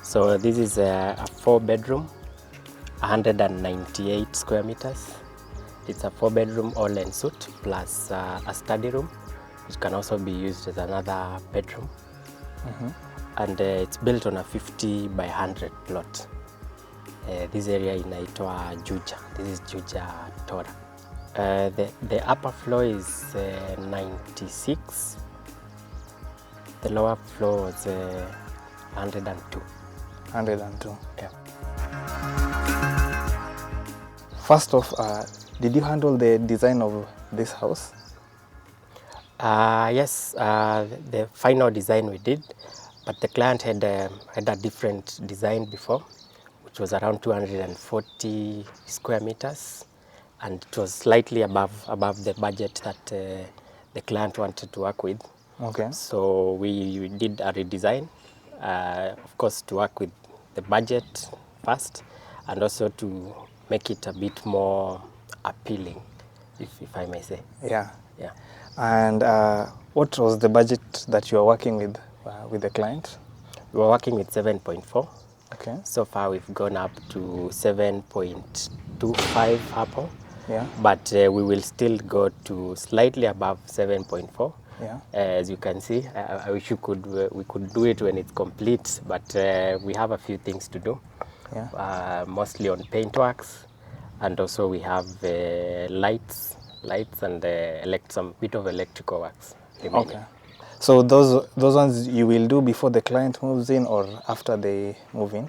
So this is a 4-bedroom, 198 square meters. It's a 4-bedroom all-en-suite plus a study room, which can also be used as another bedroom. And it's built on a 50 by 100 plot. This area inaitwa Juja. This is Juja Tora. The upper floor is 96. The lower floor was 102. 102. Yeah. First off, did you handle the design of this house? Yes, the final design we did, but the client had a different design before, which was around 240 square meters, and it was slightly above the budget that the client wanted to work with. Okay. So we did a redesign, of course, to work with the budget first, and also to make it a bit more appealing, if I may say. Yeah. Yeah. And what was the budget that you are working with the client? We were working with 7.4. Okay. So far we've gone up to 7.25 Apple. Yeah. But we will still go to slightly above 7.4. Yeah. As you can see, I wish we could do it when it's complete, but we have a few things to do. Yeah. Mostly on paintworks, and also we have lights and some bit of electrical works remaining. Okay. So those ones you will do before the client moves in or after they move in?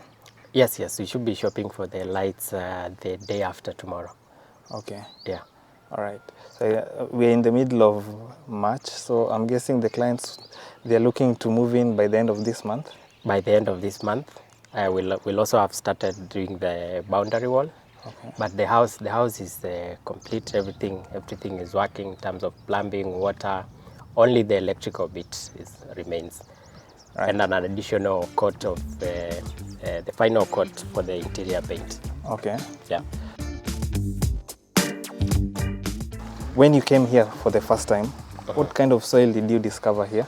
Yes, we should be shopping for the lights the day after tomorrow. Okay. Yeah. All right. So we're in the middle of March, so I'm guessing the clients, they're looking to move in by the end of this month? By the end of this month, we'll also have started doing the boundary wall. Okay. But the house is complete. Everything is working in terms of plumbing, water. Only the electrical bit remains. Right. And an additional coat of the final coat for the interior paint. Okay. Yeah. When you came here for the first time, what kind of soil did you discover here?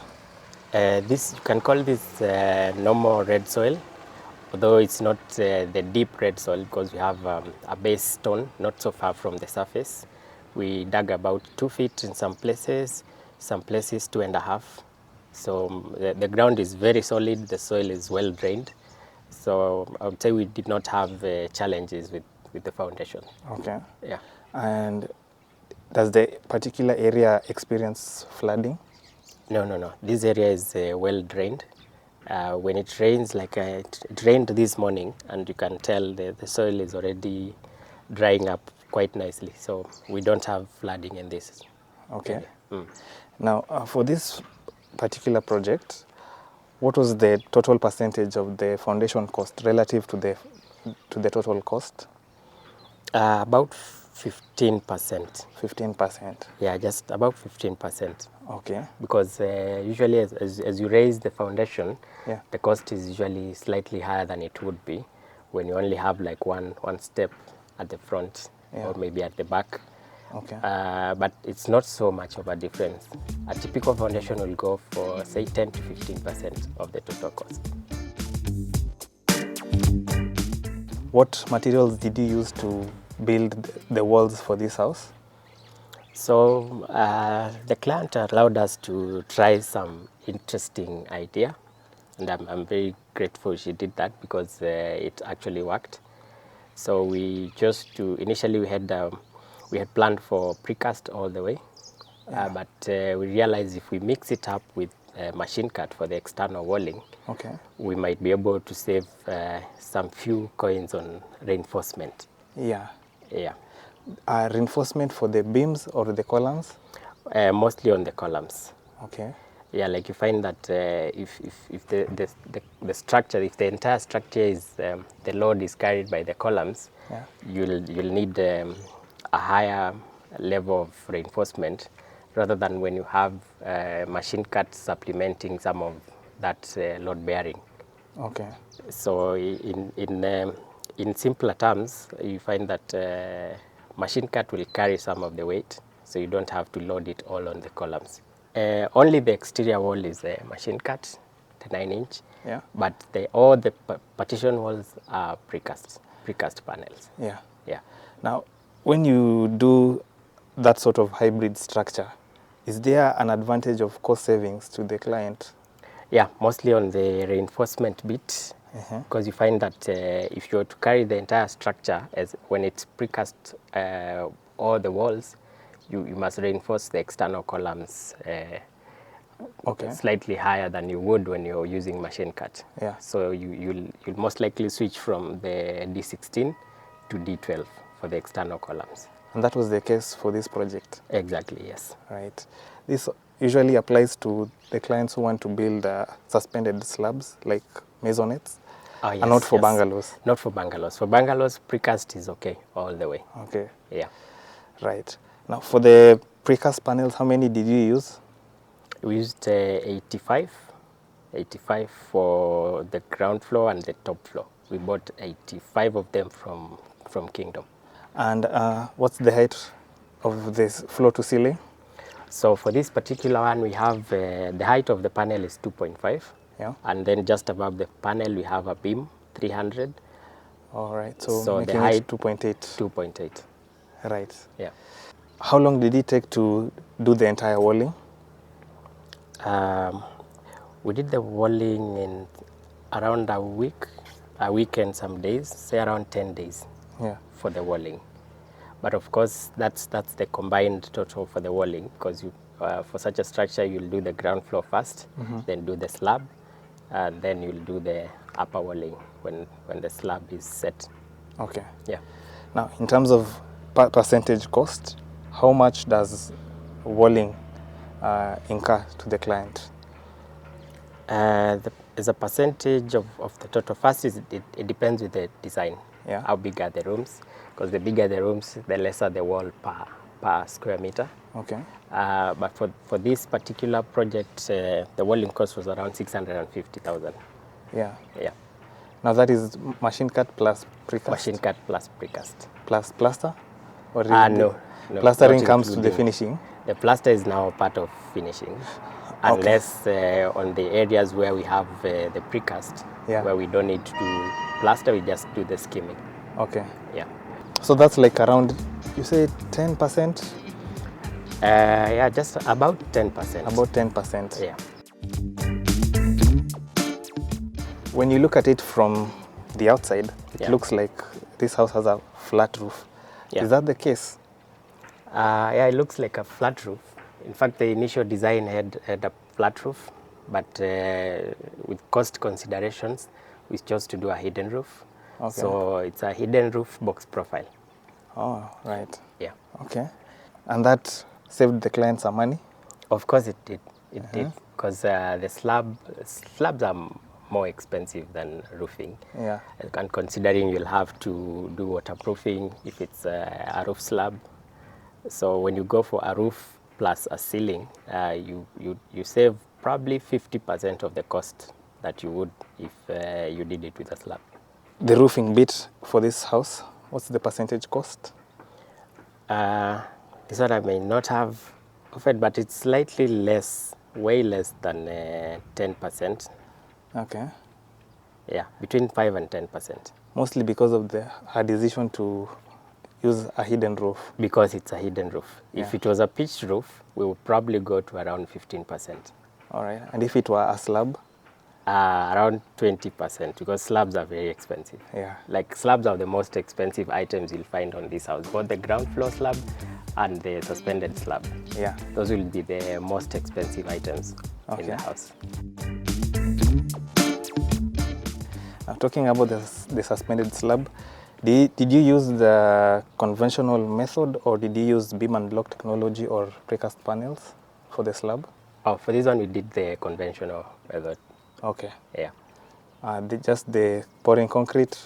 This, you can call this normal red soil, although it's not the deep red soil, because we have a base stone not so far from the surface. We dug about 2 feet in some places 2.5. So the ground is very solid, the soil is well drained. So I would say we did not have challenges with the foundation. Okay. Yeah. And does the particular area experience flooding? No. This area is well drained. When it rains, like it rained this morning, and you can tell the soil is already drying up quite nicely. So we don't have flooding in this. Okay. Now, for this particular project, what was the total percentage of the foundation cost relative to the total cost? About 15%. 15%. Yeah, just about 15%. Okay. Because usually as you raise the foundation, Yeah. the cost is usually slightly higher than it would be when you only have like one step at the front, Yeah. or maybe at the back. Okay. But it's not so much of a difference. A typical foundation will go for, say, 10 to 15% of the total cost. What materials did you use to build the walls for this house? So the client allowed us to try some interesting idea, and I'm very grateful she did that, because it actually worked. So initially we had planned for precast all the way, but we realized if we mix it up with machine cut for the external walling, Okay. we might be able to save some few coins on reinforcement. Yeah. Yeah. Reinforcement for the beams or the columns? Mostly on the columns. Okay. Yeah, like you find that if the structure, if the entire structure is the load is carried by the columns, Yeah. you'll need a higher level of reinforcement, rather than when you have machine cut supplementing some of that load bearing. Okay. So in simpler terms, you find that machine cut will carry some of the weight, so you don't have to load it all on the columns. Only the exterior wall is machine cut, 9-inch. Yeah. But all the partition walls are precast panels. Yeah. Yeah. Now, when you do that sort of hybrid structure, is there an advantage of cost savings to the client? Yeah, mostly on the reinforcement bit, because you find that if you were to carry the entire structure, as when it's precast all the walls, you must reinforce the external columns slightly higher than you would when you're using machine cut. Yeah. So you'll most likely switch from the D16 to D12 for the external columns. And that was the case for this project? Exactly, yes. Right. This usually applies to the clients who want to build suspended slabs like maisonettes, Yes, and not for bungalows? Not for bungalows. For bungalows, precast is okay all the way. Okay. Yeah. Right. Now, for the precast panels, how many did you use? We used 85 for the ground floor and the top floor. We bought 85 of them from Kingdom. And what's the height of this floor to ceiling? So for this particular one, we have the height of the panel is 2.5. Yeah. And then just above the panel, we have a beam, 300. All right. So the height, 2.8. 2.8. Right. Yeah. How long did it take to do the entire walling? We did the walling in around a week and some days, say around 10 days. Yeah. For the walling. But of course, that's the combined total for the walling, because you for such a structure, you'll do the ground floor first, then do the slab, and then you'll do the upper walling when the slab is set. Okay. Yeah. Now, in terms of percentage cost, how much does walling incur to the client? As a percentage of the total, first it depends with the design. Yeah. How big are the rooms? Because the bigger the rooms, the lesser the wall per square meter. Okay. But for this particular project, the walling cost was around 650,000. Yeah. Yeah. Now that is machine cut plus precast? Machine cut plus precast. Plus plaster? Or No. Plastering comes to the finishing? The plaster is now part of finishing. Unless on the areas where we have the precast, where we don't need to do plaster, we just do the skimming. Okay. Yeah. So that's like around, you say 10%? Yeah, just about 10%. About 10%. Yeah. When you look at it from the outside, it looks like this house has a flat roof. Yeah. Is that the case? Yeah, it looks like a flat roof. In fact, the initial design had a flat roof, but with cost considerations, we chose to do a hidden roof. Okay. So it's a hidden roof box profile. Oh, right. Yeah. Okay. And that saved the client some money? Of course it did. It did, because the slabs are more expensive than roofing. Yeah. And considering you'll have to do waterproofing if it's a roof slab. So when you go for a roof plus a ceiling, you save probably 50% of the cost that you would if you did it with a slab. The roofing bit for this house, what's the percentage cost? This one I may not have offered, but it's slightly less, way less than 10%. Okay. Yeah, between 5 and 10%. Mostly because of her decision to use a hidden roof. Because it's a hidden roof. Yeah. If it was a pitched roof, we would probably go to around 15%. All right. And if it were a slab? Around 20%, because slabs are very expensive. Yeah. Like slabs are the most expensive items you'll find on this house, both the ground floor slab and the suspended slab. Yeah. Those will be the most expensive items in the house. Now, talking about the suspended slab, did you use the conventional method, or did you use beam and block technology or precast panels for the slab? Oh, for this one we did the conventional method. Okay. Yeah. Just the pouring concrete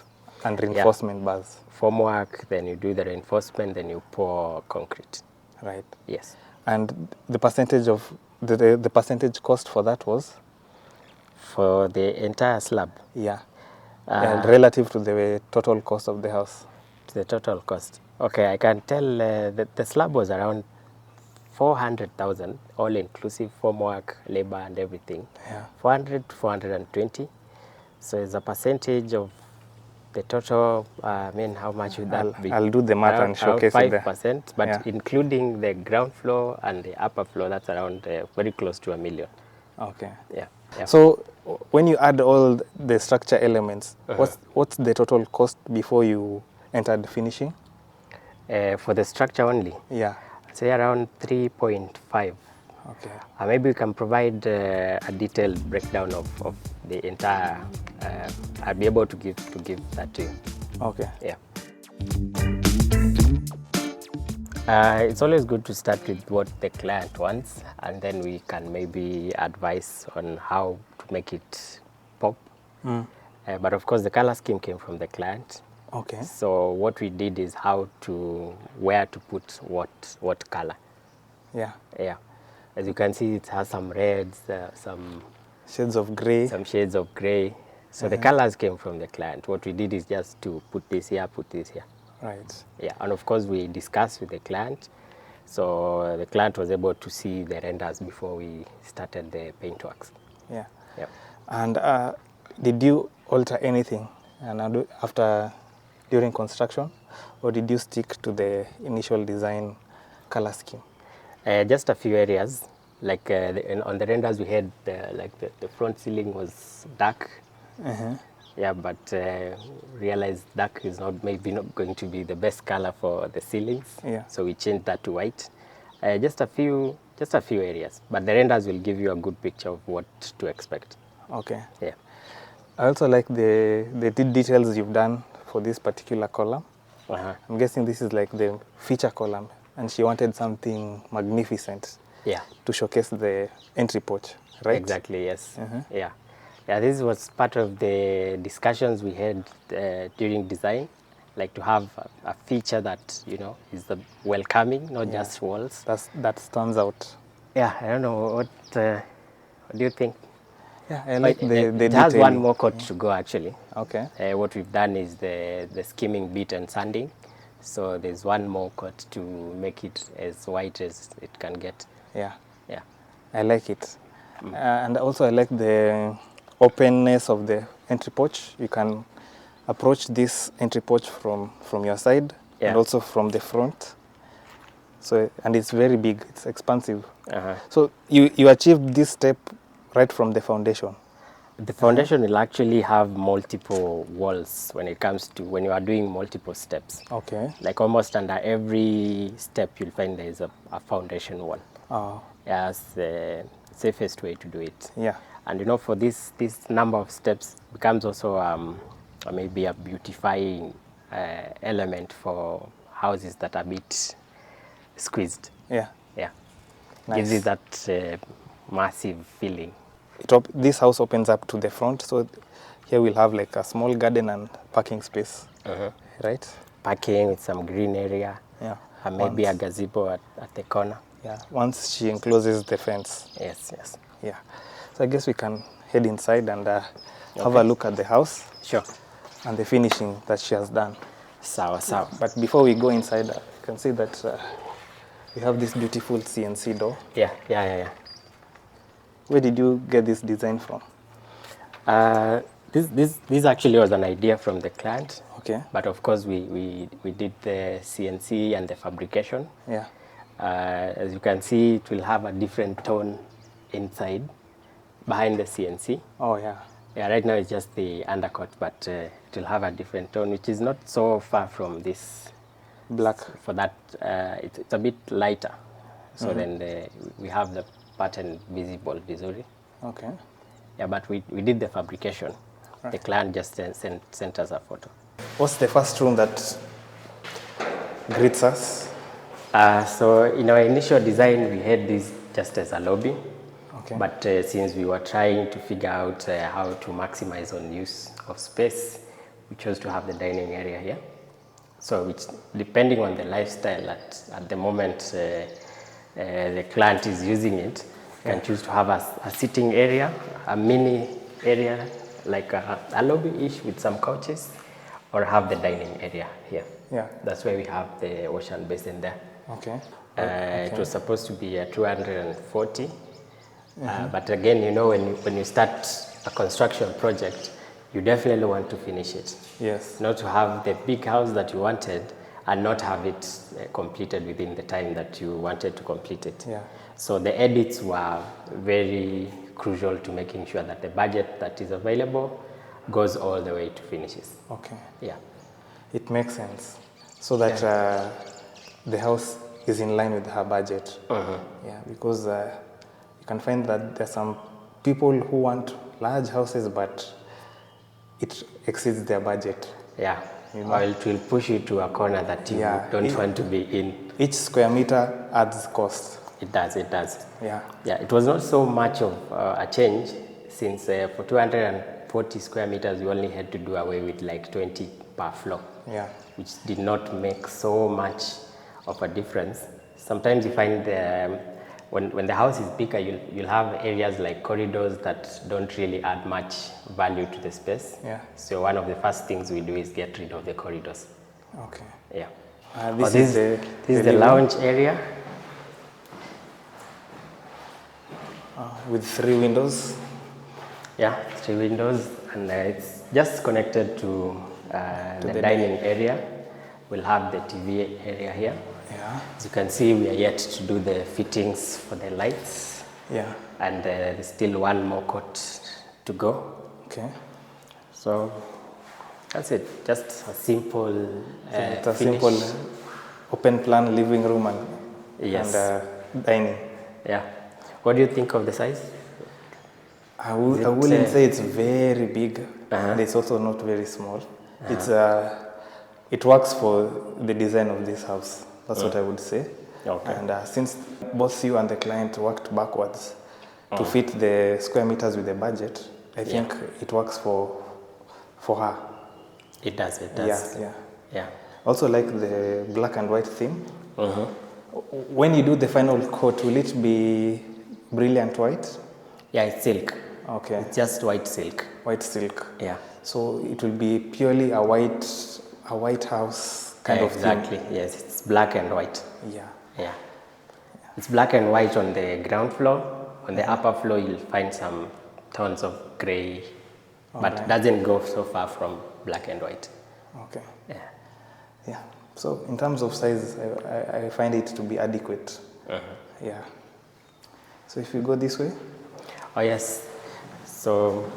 and reinforcement bars. Formwork, then you do the reinforcement, then you pour concrete. Right. Yes. And the percentage of the percentage cost for that was? For the entire slab? Yeah. And relative to the total cost of the house? The total cost. Okay, I can tell that the slab was around 400,000, all inclusive, formwork, labor, and everything. Yeah. 400 to 420. So it's a percentage of the total. How much would that be? I'll do the math and showcase around it there. 5%, but Yeah. including the ground floor and the upper floor, that's around very close to $1 million. Okay. Yeah. Yeah. So when you add all the structure elements, what's the total cost before you entered finishing? For the structure only, Yeah. say around 3.5. Okay. Maybe we can provide a detailed breakdown of the entire. I'll be able to give that to you. Okay. Yeah. It's always good to start with what the client wants, and then we can maybe advise on how to make it pop. But of course, the color scheme came from the client. Okay. So what we did is where to put what color. Yeah. Yeah. As you can see, it has some reds, some Shades of gray. some shades of gray. So the colors came from the client. What we did is just to put this here, put this here. Right. Yeah, and of course we discussed with the client. So the client was able to see the renders before we started the paintworks. Yeah. Yep. And did you alter anything during construction, or did you stick to the initial design color scheme? Just a few areas, like on the renders we had, the front ceiling was dark. Yeah, but realized dark is maybe not going to be the best color for the ceilings. Yeah. So we changed that to white. Just a few areas, but the renders will give you a good picture of what to expect. Okay. Yeah. I also like the details you've done for this particular column. I'm guessing this is like the feature column, and she wanted something magnificent. Yeah. To showcase the entry porch, right? Exactly, yes. Yeah. Yeah, this was part of the discussions we had during design, like to have a feature that, is welcoming, not just walls. That stands out. Yeah, I don't know, what do you think? Yeah, I like the It has one detailing. more coat to go, actually. Okay. What we've done is the skimming bit and sanding. So there's one more coat to make it as white as it can get. Yeah. Yeah. I like it. And also I like the openness of the entry porch. You can approach this entry porch from your side and also from the front. So, and it's very big, it's expansive. So you achieved this step right from the foundation. The foundation will actually have multiple walls when you are doing multiple steps. Okay. Like almost under every step you'll find there is a foundation wall. Oh. Yeah, that's the safest way to do it. Yeah. And for this number of steps becomes also maybe a beautifying element for houses that are a bit squeezed. Yeah. Yeah. Nice. Gives it that massive feeling. This house opens up to the front, so here we'll have like a small garden and parking space, right? Parking with some green area. Yeah. And maybe a gazebo at the corner. Yeah, once she encloses the fence. Yes, yes. Yeah. So I guess we can head inside and have a look at the house. Sure. And the finishing that she has done. Sawa. But before we go inside, you can see that we have this beautiful CNC door. Yeah. Where did you get this design from? This actually was an idea from the client. Okay. But of course we did the CNC and the fabrication. Yeah. As you can see, it will have a different tone inside, behind the CNC. Oh, yeah. Yeah, right now it's just the undercut, but it will have a different tone, which is not so far from this. Black. For that, it's a bit lighter. So then we have the pattern visible visually. Okay. Yeah, but we did the fabrication. Right. The client just sent us a photo. What's the first room that greets us? So in our initial design, we had this just as a lobby. Okay. But since we were trying to figure out how to maximize on use of space, we chose to have the dining area here. So which, depending on the lifestyle at the moment the client is using it, can choose to have a sitting area, a mini area, like a lobby-ish with some couches, or have the dining area here. Yeah. That's where we have the ocean basin there. Okay. It was supposed to be 240. But again, you know, when you start a construction project, you definitely want to finish it. Yes. Not to have the big house that you wanted and not have it completed within the time that you wanted to complete it. Yeah. So the edits were very crucial to making sure that the budget that is available goes all the way to finishes. Okay. Yeah. It makes sense. So that the house is in line with her budget. Yeah, because you can find that there's some people who want large houses, but it exceeds their budget. Yeah. You know? Or it will push you to a corner that you don't want to be in. Each square meter adds cost. It does, it does. Yeah. Yeah, it was not so much of a change since for 240 square meters, we only had to do away with like 20 per floor. Yeah. Which did not make so much of a difference. Sometimes you find when the house is bigger, you'll have areas like corridors that don't really add much value to the space. Yeah. So one of the first things we do is get rid of the corridors. Okay. Yeah. This is the lounge area. With 3 windows. Yeah, 3 windows, and it's just connected to the dining area. We'll have the TV area here. Yeah. As you can see, we are yet to do the fittings for the lights. Yeah. And there's still one more coat to go. Okay. So that's it. Just a simple It's a finish. simple open plan living room and, Yes. and dining. Yeah. What do you think of the size? I wouldn't say it's very big, and it's also not very small. It works for the design of this house. That's what I would say. Okay. And since both you and the client worked backwards to fit the square meters with the budget, I think it works for her. It does. It does. Yeah. Also like the black and white theme. When you do the final coat, will it be brilliant white? Yeah, it's silk. Okay. It's just white silk. White silk. Yeah. So it will be purely a white house kind of theme. Exactly. Yes, it's black and white. Yeah. It's black and white on the ground floor. On the upper floor, you'll find some tones of gray, but it doesn't go so far from black and white. Okay. Yeah. So in terms of size, I find it to be adequate. Yeah. So if you go this way. Oh yes. So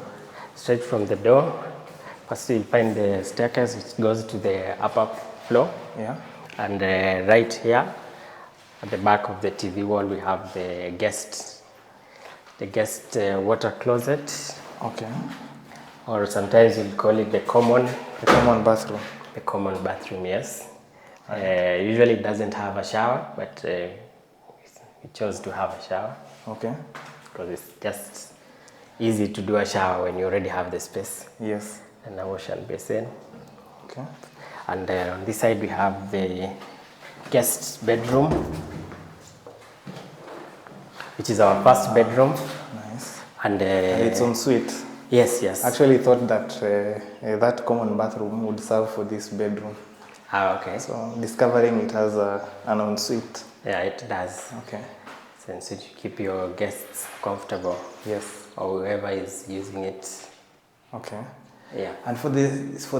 straight from the door, first you'll find the staircase which goes to the upper floor. Yeah. And right here, at the back of the TV wall, we have the guest water closet. Okay. Or sometimes we'll call it the common bathroom. The common bathroom, yes. Usually it doesn't have a shower, but we chose to have a shower. Okay. Because it's just easy to do a shower when you already have the space. Yes. And a wash and basin. Okay. And on this side we have the guest bedroom, which is our first bedroom. Nice. And its own suite. Yes. Actually thought that that common bathroom would serve for this bedroom. Okay. So discovering it has an ensuite. Yeah, it does. Okay. Since you keep your guests comfortable. Yes. Or whoever is using it. Okay. Yeah. And this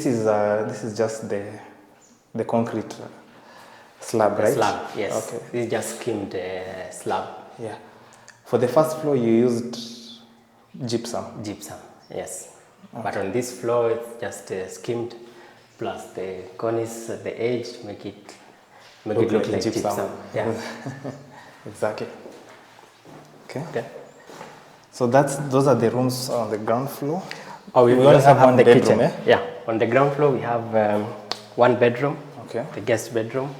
is just the concrete slab, right? Slab, yes. Okay. This is just skimmed slab. Yeah. For the first floor, you used gypsum. Gypsum, yes. Okay. But on this floor, it's just skimmed plus the cornice at the edge to make it look like gypsum. Yeah. Exactly. Okay. So those are the rooms on the ground floor. Oh, we also have one the bedroom, kitchen. Yeah. On the ground floor, we have one bedroom. Okay. The guest bedroom,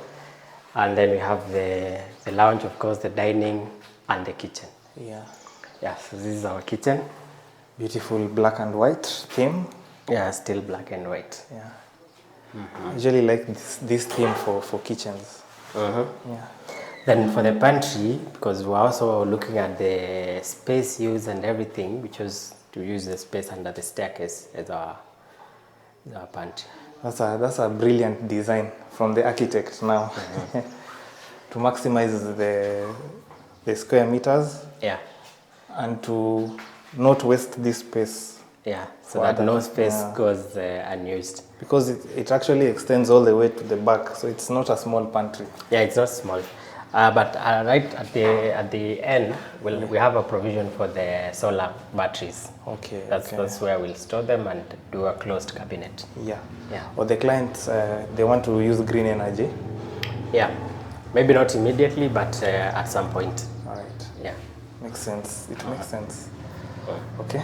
and then we have the lounge, of course, the dining, and the kitchen. Yeah. Yeah. So this is our kitchen. Beautiful black and white theme. Yeah, still black and white. Yeah. I usually like this theme for kitchens. Yeah. Then for the pantry, because we're also looking at the space use and everything, we chose to use the space under the staircase as our pantry. That's a brilliant design from the architect now. to maximize the square meters Yeah. and to not waste this space. Yeah, so For that no other- space yeah. goes unused. Because it actually extends all the way to the back, so it's not a small pantry. Yeah, it's not small. But right at the end, we have a provision for the solar batteries. Okay. That's where we'll store them and do a closed cabinet. Yeah. Yeah. Or the clients, they want to use green energy. Yeah, maybe not immediately, but at some point. All right. Yeah. Makes sense. It makes sense. Okay.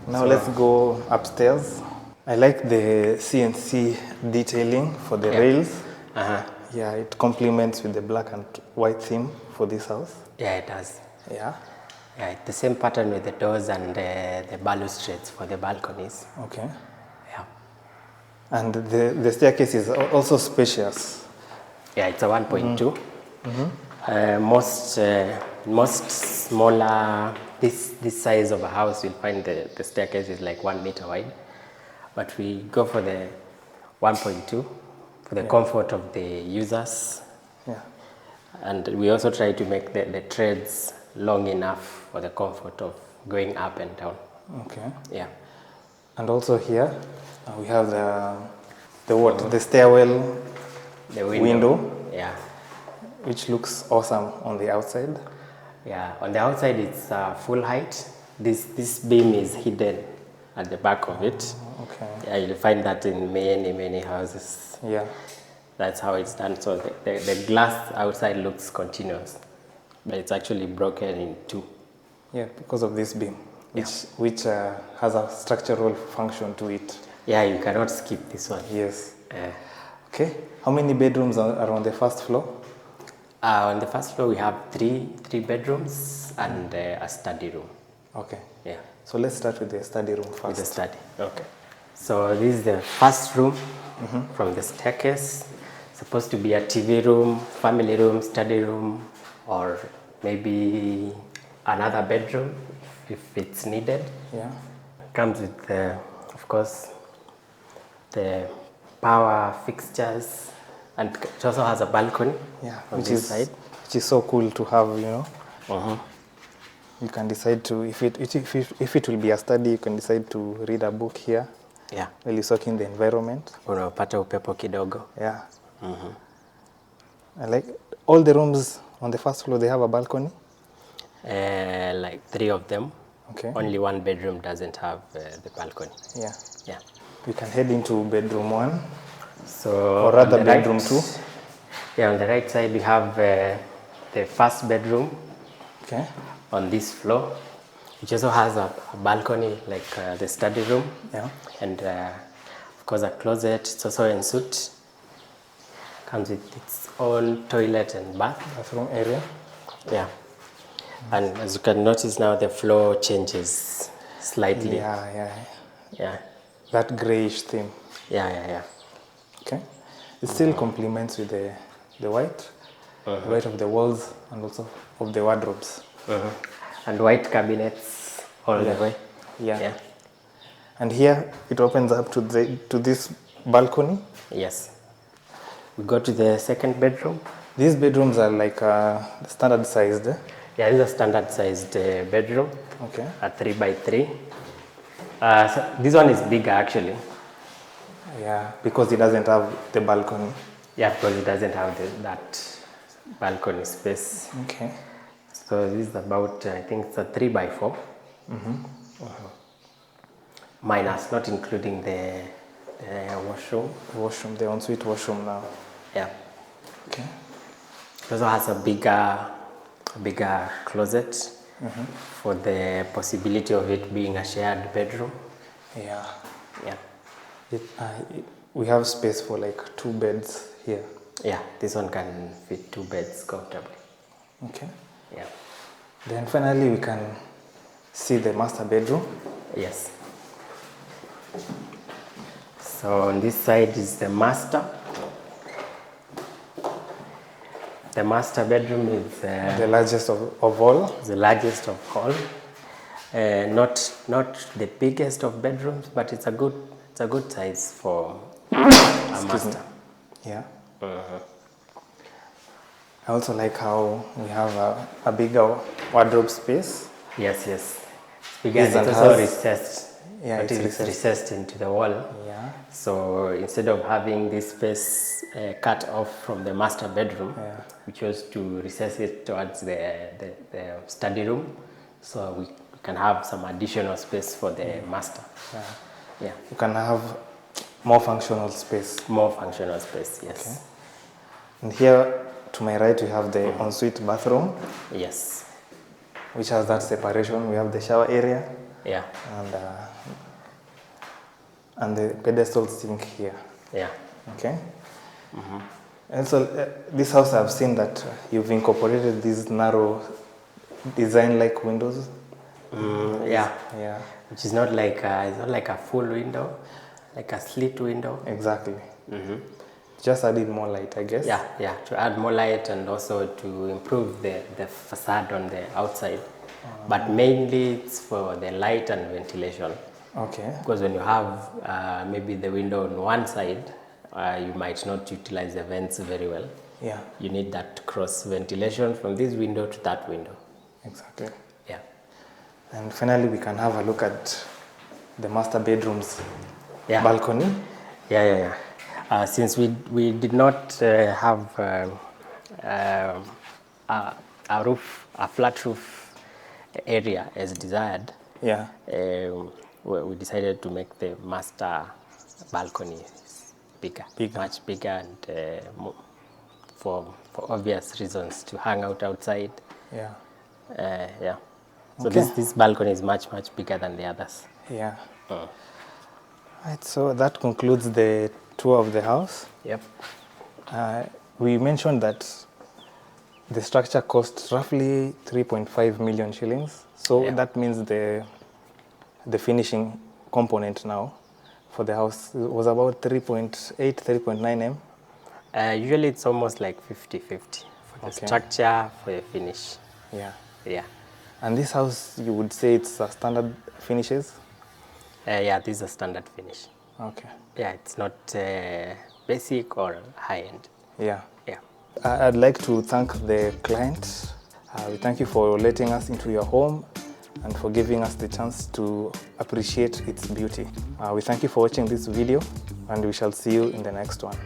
Now let's go upstairs. I like the CNC detailing for the rails. Uh-huh. Yeah, it complements with the black and white theme for this house. Yeah, it does. Yeah. Yeah, the same pattern with the doors and the balustrades for the balconies. Okay. Yeah. And the staircase is also spacious. Yeah, it's a 1.2. Most smaller, this size of a house, you'll find the staircase is like 1 meter wide. But we go for the 1.2 for the comfort of the users. Yeah. And we also try to make the treads long enough for the comfort of going up and down. Okay. Yeah. And also here we have the stairwell The window, Yeah. which looks awesome on the outside. Yeah. On the outside, it's full height. This beam is hidden at the back of it. Okay. Yeah, you'll find that in many houses. Yeah. That's how it's done. So the glass outside looks continuous, but it's actually broken in two. Yeah, because of this beam, which has a structural function to it. Yeah, you cannot skip this one. Yes. Okay. How many bedrooms are on the first floor? On the first floor, we have three bedrooms and a study room. Okay. Yeah, So let's start with the study room first. with the study. Okay. So this is the first room from the staircase. Supposed to be a TV room, family room, study room, or maybe another bedroom if it's needed. Yeah. Comes with, of course, the power fixtures, and it also has a balcony. Yeah. on Which this is side. which is so cool to have. You can decide to if it will be a study, you can decide to read a book here. Yeah. While you soak in the environment. Unapata upepo kidogo. Yeah. I like all the rooms on the first floor. They have a balcony. Like 3 of them. Okay. Only one bedroom doesn't have the balcony. Yeah. Yeah. We can head into bedroom 1. So Or rather on the bedroom right, 2. Yeah, on the right side we have the first bedroom Okay. on this floor, which also has a balcony like the study room. Yeah. And of course a closet. It's also en suite. Comes with its own toilet and bath. Bathroom area. Yeah. And as you can notice now, the floor changes slightly. Yeah. Yeah. That grayish theme. Yeah. Okay. It still complements with the white. The white of the walls and also of the wardrobes. And white cabinets all the way. Yeah. And here it opens up to this balcony. Yes. We go to the second bedroom. These bedrooms are like standard sized. Yeah, this is a standard sized bedroom. Okay. A 3 by 3. So this one is bigger actually. Yeah, because it doesn't have the balcony. Yeah, because it doesn't have that balcony space. Okay. So this is about, I think it's a 3 by 4. Minus, not including the washroom. Washroom, the ensuite washroom now. Yeah. Okay. It also has a bigger closet for the possibility of it being a shared bedroom. Yeah. Yeah. We have space for like 2 beds here. Yeah, this one can fit 2 beds comfortably. Okay. Yeah. Then finally we can see the master bedroom. Yes. So on this side is the master. The master bedroom is The largest of all. the largest of all. Not the biggest of bedrooms, but it's a good size for a master. Yeah. I also like how we have a bigger wardrobe space. Yes, yes. Because This it's one also has- recessed. Yeah, But it's recessed into the wall. Yeah. So instead of having this space cut off from the master bedroom, Yeah. we chose to recess it towards the study room, so we can have some additional space for the master. Yeah. Yeah. You can have more functional space. More functional space, yes. Okay. And here to my right we have the ensuite bathroom, Yes. which has that separation. We have the shower area Yeah. and the pedestal sink here. Yeah. Okay. And so this house, I've seen that you've incorporated these narrow design-like windows. Yeah. Yeah. Which is not like it's not like a full window, like a slit window. Exactly. Just added more light, I guess. Yeah, yeah, to add more light and also to improve the facade on the outside. But mainly it's for the light and ventilation. Okay. Because when you have maybe the window on one side, you might not utilize the vents very well. Yeah. You need that cross ventilation from this window to that window. Exactly. Yeah. And finally, we can have a look at the master bedroom's Yeah. balcony. Yeah, yeah, yeah. Since we did not have a roof, a flat roof area as desired, Yeah. we decided to make the master balcony bigger, much bigger, and for obvious reasons, to hang out outside. Yeah. Yeah. So Okay. this balcony is much bigger than the others. Yeah. Right, so that concludes the tour of the house. Yep. We mentioned that the structure cost roughly 3.5 million shillings. So Yeah. that means the finishing component now for the house was about 3.8, 3.9 M. Usually it's almost like 50-50 for the Okay. structure, for the finish. Yeah. Yeah. And this house, you would say it's a standard finishes? Yeah, this is a standard finish. Okay. Yeah, it's not basic or high end. Yeah. Yeah. I'd like to thank the client. We thank you for letting us into your home and for giving us the chance to appreciate its beauty. We thank you for watching this video, and we shall see you in the next one.